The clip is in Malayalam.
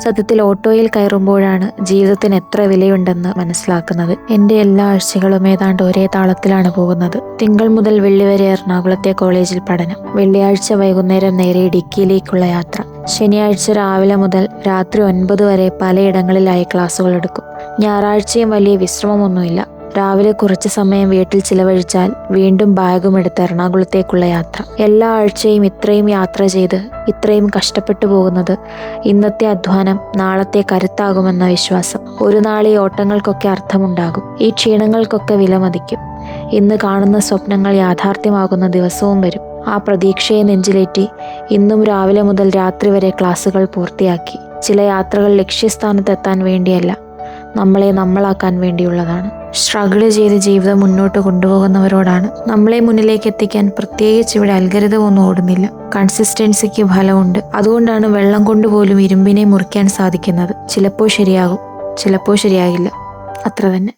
സത്യത്തിൽ ഓട്ടോയിൽ കയറുമ്പോഴാണ് ജീവിതത്തിന് എത്ര വിലയുണ്ടെന്ന് മനസ്സിലാക്കുന്നത്. എൻ്റെ എല്ലാ ആഴ്ചകളും ഏതാണ്ട് ഒരേ താളത്തിലാണ് പോകുന്നത്. തിങ്കൾ മുതൽ വെള്ളി വരെ എറണാകുളത്തെ കോളേജിൽ പഠനം. വെള്ളിയാഴ്ച വൈകുന്നേരം നേരെ ഇടുക്കിയിലേക്കുള്ള യാത്ര. ശനിയാഴ്ച രാവിലെ മുതൽ രാത്രി 9 വരെ പലയിടങ്ങളിലായി ക്ലാസ്സുകൾ എടുക്കും. ഞായറാഴ്ചയും വലിയ വിശ്രമമൊന്നുമില്ല. രാവിലെ കുറച്ച് സമയം വീട്ടിൽ ചിലവഴിച്ചാൽ വീണ്ടും ബാഗും എടുത്ത് എറണാകുളത്തേക്കുള്ള യാത്ര. എല്ലാ ആഴ്ചയും ഇത്രയും യാത്ര ചെയ്ത് ഇത്രയും കഷ്ടപ്പെട്ടു പോകുന്നത് ഇന്നത്തെ അധ്വാനം നാളത്തെ കരുത്താകുമെന്ന വിശ്വാസം. ഒരു നാൾ ഈ ഓട്ടങ്ങൾക്കൊക്കെ അർത്ഥമുണ്ടാകും. ഈ ക്ഷീണങ്ങൾക്കൊക്കെ വിലമതിക്കും. ഇന്ന് കാണുന്ന സ്വപ്നങ്ങൾ യാഥാർത്ഥ്യമാകുന്ന ദിവസവും വരും. ആ പ്രതീക്ഷയെ നെഞ്ചിലേറ്റി ഇന്നും രാവിലെ മുതൽ രാത്രി വരെ ക്ലാസ്സുകൾ പൂർത്തിയാക്കി. ചില യാത്രകൾ ലക്ഷ്യസ്ഥാനത്തെത്താൻ വേണ്ടിയല്ല, നമ്മളെ നമ്മളാക്കാൻ വേണ്ടിയുള്ളതാണ്. സ്ട്രഗിൾ ചെയ്ത് ജീവിതം മുന്നോട്ട് കൊണ്ടുപോകുന്നവരോടാണ്. നമ്മളെ മുന്നിലേക്ക് എത്തിക്കാൻ പ്രത്യേകിച്ച് ഇവിടെ അൽഗരിതം ഒന്നും ഓടുന്നില്ല. കൺസിസ്റ്റൻസിക്ക് ഫലമുണ്ട്. അതുകൊണ്ടാണ് വെള്ളം കൊണ്ടുപോലും ഇരുമ്പിനെ മുറിക്കാൻ സാധിക്കുന്നത്. ചിലപ്പോൾ ശരിയാകും, ചിലപ്പോൾ ശരിയാകില്ല. അത്ര തന്നെ.